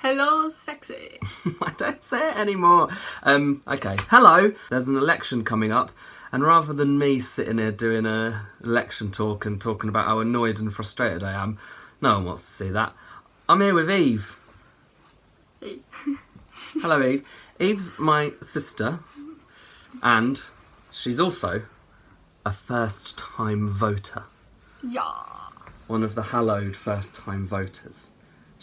Hello, sexy. I don't say it anymore. Okay, hello. There's an election coming up, and rather than me sitting here doing a election talk and talking about how annoyed and frustrated I am, no one wants to see that. I'm here with Eve. Hey. Hello, Eve. Eve's my sister, and she's also a first-time voter. Yeah. One of the hallowed first-time voters.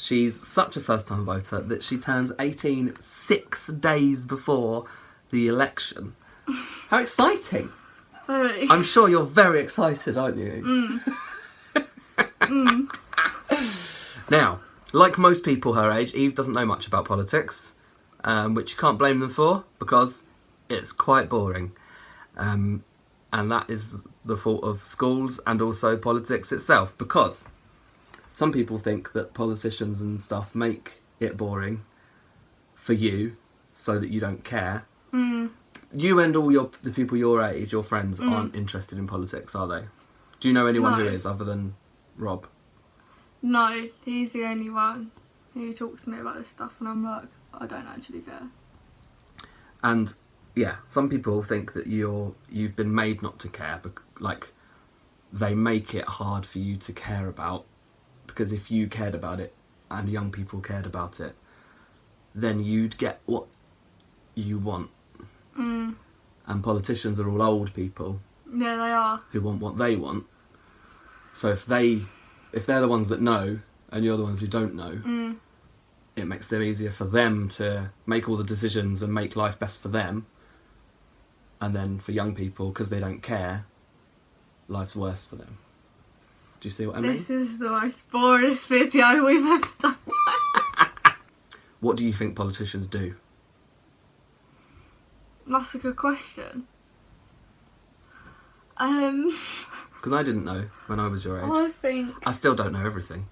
She's such a first-time voter that she turns 18 6 days before the election. How exciting! Very. I'm sure you're very excited, aren't you? Now, like most people her age, Eve doesn't know much about politics, which you can't blame them for, because it's quite boring. And that is the fault of schools and also politics itself, because some people think that politicians and stuff make it boring for you so that you don't care. You and all the people your age, your friends, aren't interested in politics, are they? Do you know anyone who No. is, other than Rob? No, he's the only one who talks to me about this stuff, and I'm like, I don't actually care. And yeah, some people think that you've been made not to care, like they make it hard for you to care about, because if you cared about it and young people cared about it, then you'd get what you want. And politicians are all old people Yeah, they are. who want what they want. So if they're the ones that know and you're the ones who don't know, it makes it easier for them to make all the decisions and make life best for them. And then for young people, because they don't care, life's worse for them. Do you see what I mean? This is the most boring video we've ever done. What do you think politicians do? That's a good question. Because I didn't know when I was your age. I think I still don't know everything.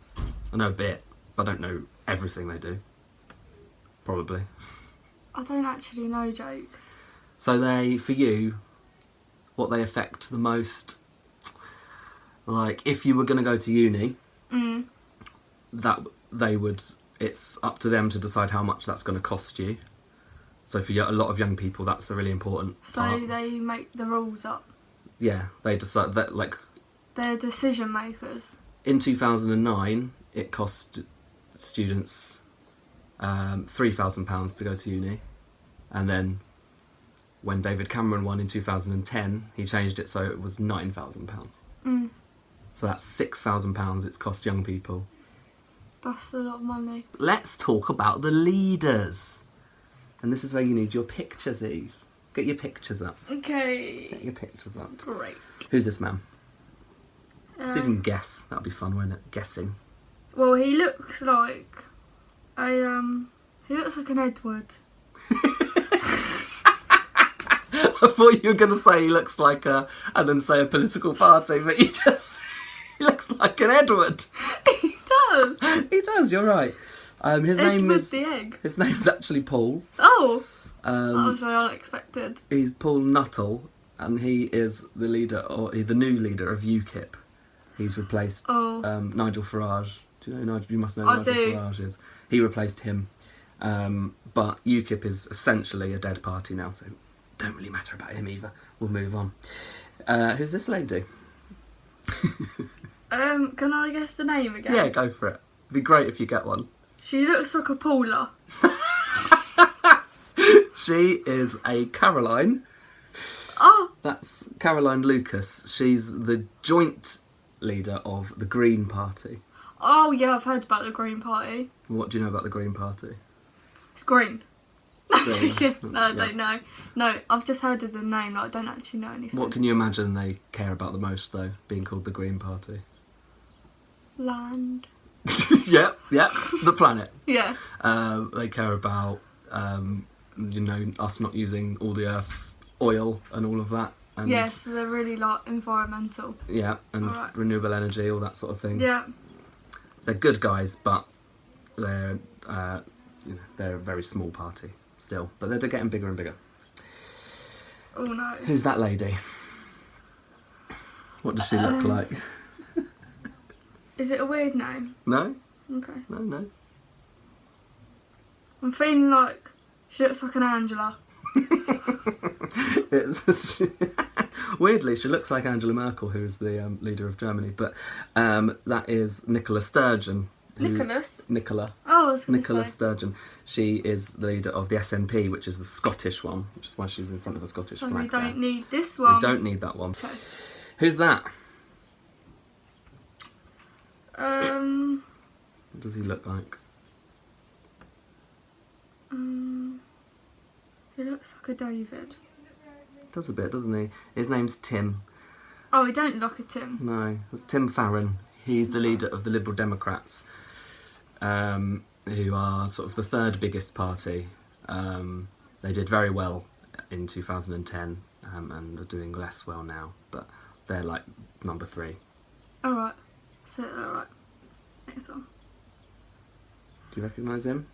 I know a bit, but I don't know everything they do. Probably. I don't actually know, Jake. So for you, what they affect the most, like if you were going to go to uni, that it's up to them to decide how much that's going to cost you. So for a lot of young people, that's a really important part. So they make the rules up. Yeah, they decide that, like, They're decision makers. in 2009, it cost students £3,000 to go to uni. And then when David Cameron won in 2010, he changed it so it was £9,000. So that's £6,000 it's cost young people. That's a lot of money. Let's talk about the leaders. And this is where you need your pictures, Eve. Get your pictures up. Okay. Get your pictures up. Great. Who's this man? See if you can guess. That'd be fun, wouldn't it? Guessing. Well, he looks like he looks like an Edward. I thought you were going to say he looks like and then say a political party, but he looks like an Edward. He does. He does, you're right. His name Edward is... the egg. His name's actually Paul. Oh, that was very unexpected. He's Paul Nuttall, and he is the leader, or the new leader of UKIP. He's replaced Nigel Farage. Do you know Nigel? You must know who Nigel Farage is. He replaced him. But UKIP is essentially a dead party now, so don't really matter about him either. We'll move on. Who's this lady? Can I guess the name again? Yeah, go for it. It'd be great if you get one. She looks like a Paula. She is a Caroline. Oh. That's Caroline Lucas. She's the joint leader of the Green Party. Oh yeah, I've heard about the Green Party. What do you know about the Green Party? It's green. I'm Green. joking. No, I Yeah. don't know. No, I've just heard of the name. Like, I don't actually know anything. What can you imagine they care about the most, though, being called the Green Party? Land. yeah, the planet. Yeah. They care about, us not using all the Earth's oil and all of that. And, Yes, they're really like environmental. Yeah, and Alright. renewable energy, all that sort of thing. Yeah. They're good guys, but they're they're a very small party still. But they're getting bigger and bigger. Oh no. Who's that lady? What does she look like? Is it a weird name? No? Okay. No. I'm feeling like she looks like an Angela. It's weirdly, she looks like Angela Merkel, who is the leader of Germany, but that is Nicola Sturgeon. Nicola. Oh, I was going to Nicola say. Sturgeon. She is the leader of the SNP, which is the Scottish one, which is why she's in front of a Scottish So flag. we don't there. need this one. We don't need that one. Okay. Who's that? What What does he look like? He looks like a David. Does a bit, doesn't he? His name's Tim. Oh, we don't look at him. No, it's Tim Farron. He's the leader of the Liberal Democrats, who are sort of the third biggest party. They did very well in 2010 and are doing less well now, but they're like number 3. Alright. So, alright. Next one. Do you recognise him?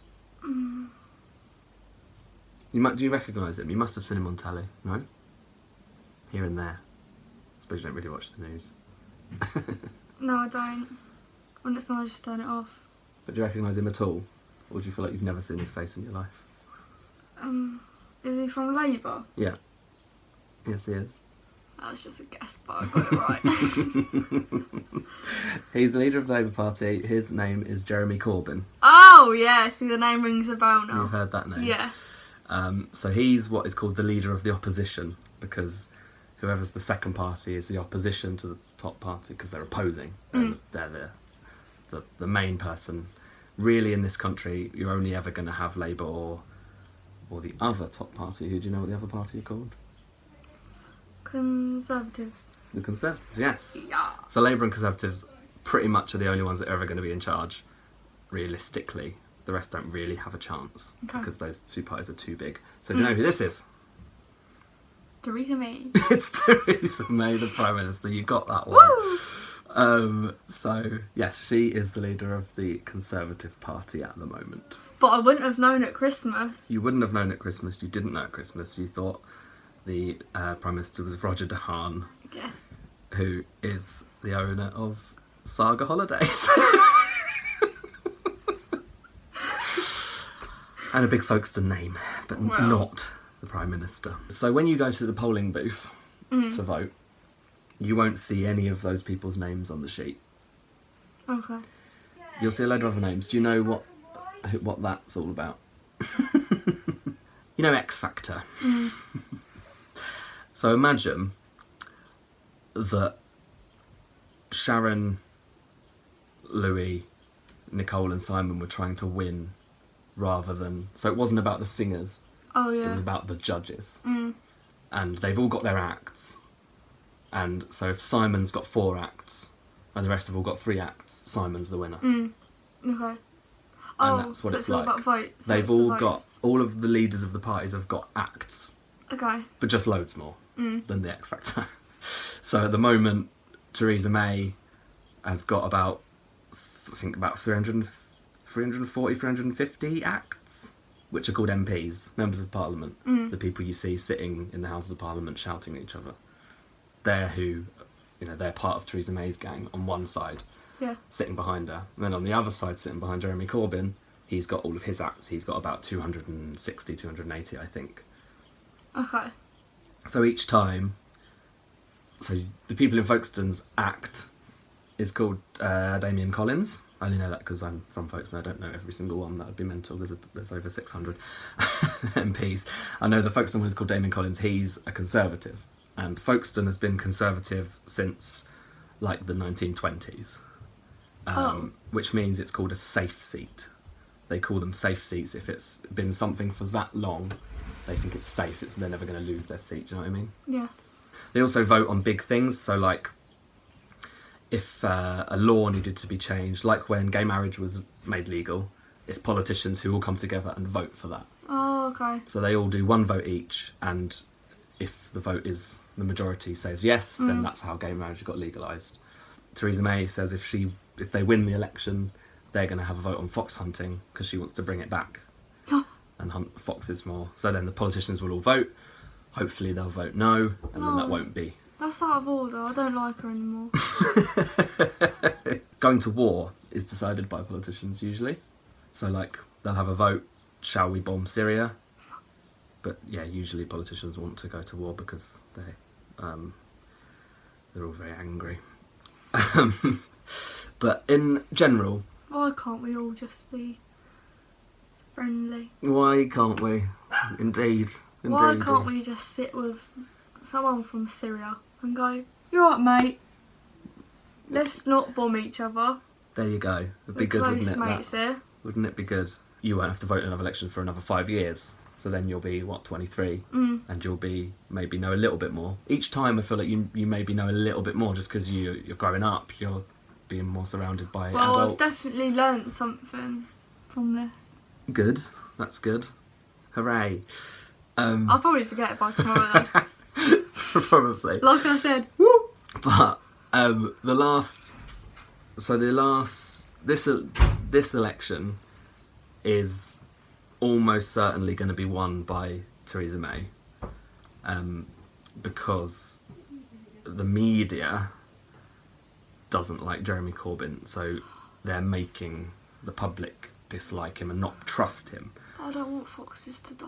Do you recognise him? You must have seen him on telly, no? Here and there. I suppose you don't really watch the news. No, I don't. When it's on, I just turn it off. But do you recognise him at all? Or do you feel like you've never seen his face in your life? Is he from Labour? Yeah. Yes, he is. That was just a guess, but I got it right. He's the leader of the Labour Party. His name is Jeremy Corbyn. Oh, yeah. See, the name rings a bell now. You've heard that name? Yeah. So he's what is called the leader of the opposition, because whoever's the second party is the opposition to the top party, because they're opposing. They're the main person. Really, in this country, you're only ever going to have Labour or the other top party. Who do you know what the other party are called? Conservatives. The Conservatives, yes. Yeah. So Labour and Conservatives pretty much are the only ones that are ever going to be in charge, realistically. The rest don't really have a chance, Okay. because those two parties are too big. So do you know who this is? Theresa May. It's Theresa May, the Prime Minister. You got that one. Woo! So, yes, she is the leader of the Conservative Party at the moment. But I wouldn't have known at Christmas. You wouldn't have known at Christmas. You didn't know at Christmas. You thought the Prime Minister was Roger De Haan, I guess. who is the owner of Saga Holidays. And a big Folkestone name, but Well. not the Prime Minister. So when you go to the polling booth to vote, you won't see any of those people's names on the sheet. Okay. You'll see a load of other names. Do you know what that's all about? You know X Factor. So imagine that Sharon, Louis, Nicole and Simon were trying to win rather than... So it wasn't about the singers, Oh, it yeah. was about the judges. And they've all got their acts. And so if Simon's got 4 acts and the rest have all got 3 acts, Simon's the winner. Okay. Oh, that's what so it's it's all like. about votes. So They've it's the all got... votes. All of the leaders of the parties have got acts, Okay. but just loads more than the X Factor. So at the moment, Theresa May has got about, I think about 340, 350 acts, which are called MPs, members of Parliament, the people you see sitting in the Houses of Parliament shouting at each other. They're who, they're part of Theresa May's gang on one side, Yeah. sitting behind her. And then on the other side, sitting behind Jeremy Corbyn, he's got all of his acts. He's got about 260, 280, I think. Okay. So each time, so the people in Folkestone's act is called Damien Collins. I only know that because I'm from Folkestone. I don't know every single one. That would be mental. There's over 600 MPs. I know the Folkestone one is called Damien Collins. He's a Conservative. And Folkestone has been Conservative since like the 1920s. Which means it's called a safe seat. They call them safe seats if it's been something for that long. They think it's safe. They're never going to lose their seat. Do you know what I mean? Yeah. They also vote on big things. So like if a law needed to be changed, like when gay marriage was made legal, it's politicians who all come together and vote for that. Oh, okay. So they all do one vote each, and if the the majority says yes, then that's how gay marriage got legalised. Theresa May says if they win the election, they're going to have a vote on fox hunting because she wants to bring it back and hunt foxes more. So then the politicians will all vote. Hopefully they'll vote no, and then that won't be. That's out of order. I don't like her anymore. Going to war is decided by politicians usually. So like they'll have a vote shall we bomb Syria? But yeah, usually politicians want to go to war because they're all very angry. But in general, Why can't we all just be friendly? why can't we? Indeed. Why can't we just sit with someone from Syria and go, "You're right, mate. Let's not bomb each other. There you go. It'd be We're good, wouldn't close it? mates here." Wouldn't it be good? You won't have to vote in another election for another 5 years. So then you'll be, 23? And you'll be, maybe know a little bit more. Each time I feel like you maybe know a little bit more just because you're growing up. You're being more surrounded by Well, adults. I've definitely learnt something from this. Good. That's good. Hooray. I'll probably forget it by tomorrow though. Probably. Like I said, But this election is almost certainly going to be won by Theresa May, because the media doesn't like Jeremy Corbyn, so they're making the public dislike him and not trust him. I don't want foxes to die.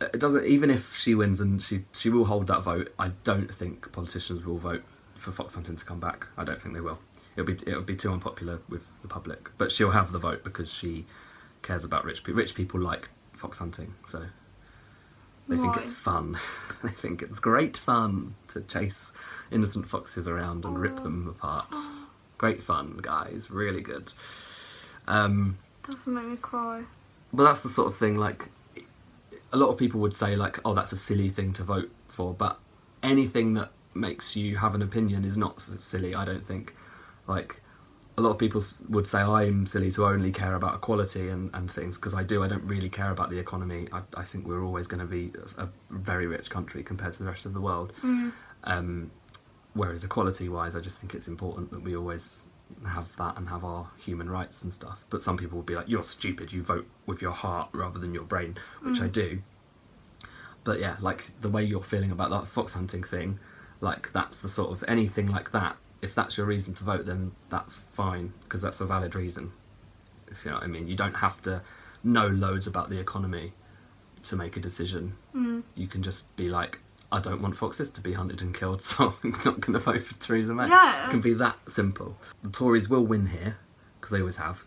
It doesn't. Even if she wins and she will hold that vote, I don't think politicians will vote for fox hunting to come back. I don't think they will. It'll be too unpopular with the public. But she'll have the vote because she cares about rich people. Rich people like fox hunting, so they think it's fun. They think it's great fun to chase innocent foxes around and rip them apart. Great fun, guys. Really good. Doesn't make me cry. But that's the sort of thing, like, a lot of people would say, like, oh, that's a silly thing to vote for, but anything that makes you have an opinion is not silly, I don't think. Like, a lot of people would say I'm silly to only care about equality and things, because I don't really care about the economy. I think we're always going to be a very rich country compared to the rest of the world. Whereas equality-wise, I just think it's important that we always have that and have our human rights and stuff. But some people will be like, you're stupid, you vote with your heart rather than your brain, which I do. But yeah, like the way you're feeling about that fox hunting thing, like that's the sort of, anything like that, if that's your reason to vote, then that's fine, because that's a valid reason, if you know what I mean. You don't have to know loads about the economy to make a decision. You can just be like, I don't want foxes to be hunted and killed, so I'm not going to vote for Theresa May. Yeah. It can be that simple. The Tories will win here, because they always have.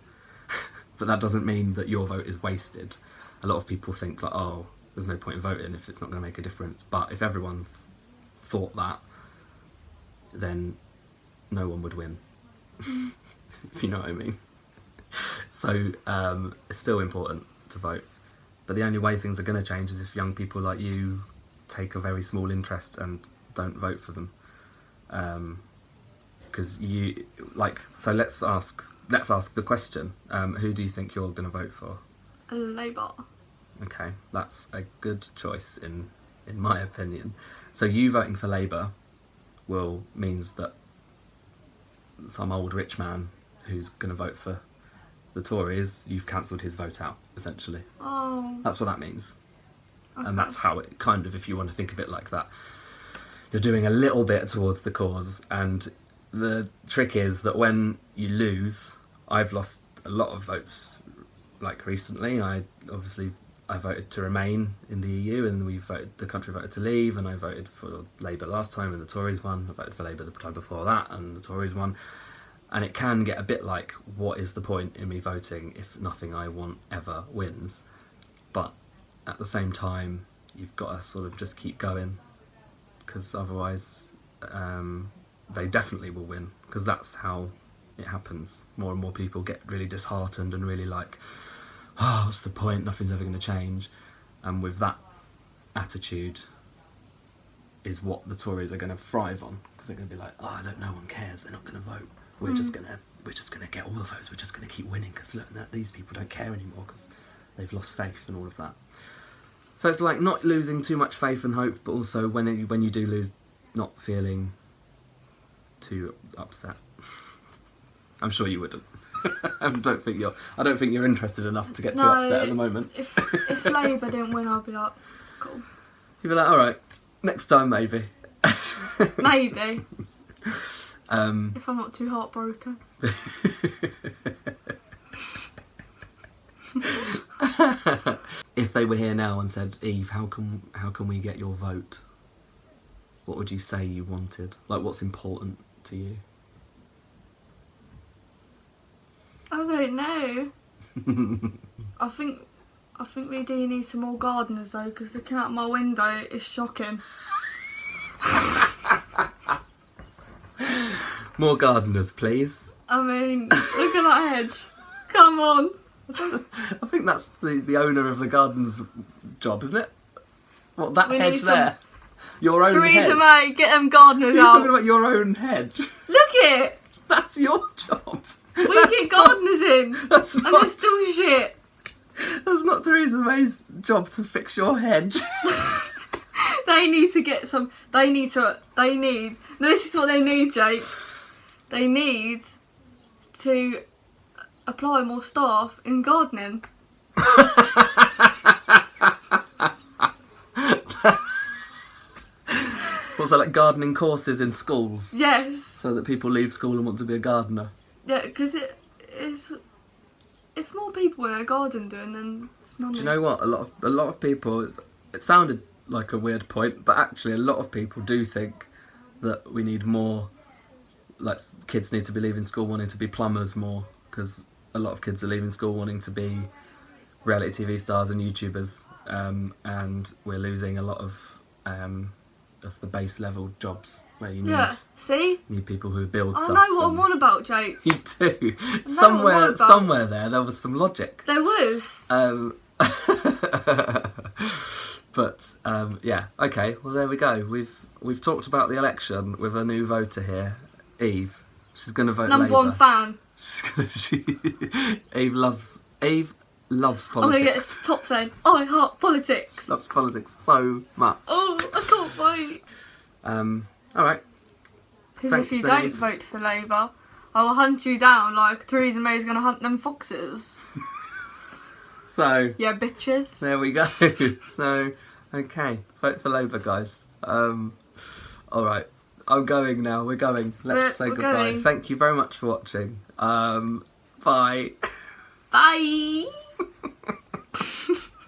But that doesn't mean that your vote is wasted. A lot of people think like, oh, there's no point in voting if it's not going to make a difference. But if everyone thought that, then no one would win. If you know what I mean. So it's still important to vote. But the only way things are going to change is if young people like you take a very small interest and don't vote for them, because you like. So let's ask the question: who do you think you're going to vote for? Labour. Okay, that's a good choice in my opinion. So you voting for Labour means that some old rich man who's going to vote for the Tories, you've cancelled his vote out, essentially. Oh. That's what that means. Okay. And that's how it kind of, if you want to think of it like that, you're doing a little bit towards the cause. And the trick is that when you lose, I've lost a lot of votes, like recently. I voted to remain in the EU, and the country voted to leave, and I voted for Labour last time and the Tories won. I voted for Labour the time before that and the Tories won. And it can get a bit like, what is the point in me voting if nothing I want ever wins? But at the same time, you've got to sort of just keep going, because otherwise they definitely will win, because that's how it happens. More and more people get really disheartened and really like, oh, what's the point? Nothing's ever going to change. And with that attitude is what the Tories are going to thrive on, because they're going to be like, oh, no one cares. They're not going to vote. We're just going to get all the votes. We're just going to keep winning, because look, these people don't care anymore because they've lost faith and all of that. So it's like not losing too much faith and hope, but also when you do lose, not feeling too upset. I'm sure you wouldn't. I don't think you're interested enough to get too upset at the moment. If Labour didn't win, I'd be like, cool. You'd be like, all right, next time maybe. Maybe. If I'm not too heartbroken. If they were here now and said, Eve, how can we get your vote? What would you say you wanted? Like, what's important to you? I don't know. I think we do need some more gardeners though, because looking out my window is shocking. More gardeners, please. I mean, look at that hedge. Come on. I think that's the owner of the garden's job, isn't it? What, that We hedge need some- there? Your own Theresa hedge? May, get them gardeners You're out. talking about your own hedge? Look it. That's your job. We That's get not- gardeners in. That's And not, they're still shit. that's not Theresa May's job to fix your hedge. They need to get some. They need. No, this is what they need, Jake. They need to apply more staff in gardening. What's that, like gardening courses in schools? Yes. So that people leave school and want to be a gardener? Yeah, because it is. If more people in their garden doing, then it's money. Do you know what? A lot of people. It sounded like a weird point, but actually, a lot of people do think that we need more. Like, kids need to be leaving school wanting to be plumbers more, because a lot of kids are leaving school wanting to be reality TV stars and YouTubers, and we're losing a lot of the base level jobs where you see? need people who build I stuff. know what and- I'm on about, Jake. You do. what I'm on about. Somewhere there was some logic. There was. But yeah, okay. Well, there we go. We've talked about the election with a new voter here, Eve. She's going to vote Number Labour. one fan. Eve loves politics. I'm going to get a top saying, I heart politics. Loves politics so much. Oh, I can't wait. All right. Because Thanks, if you Dave. don't vote for Labour, I will hunt you down like Theresa May's going to hunt them foxes. So Yeah, bitches. there we go. So okay, vote for Labour, guys. All right. I'm going now. We're going. Let's say We're goodbye. going. Thank you very much for watching. Bye. Bye.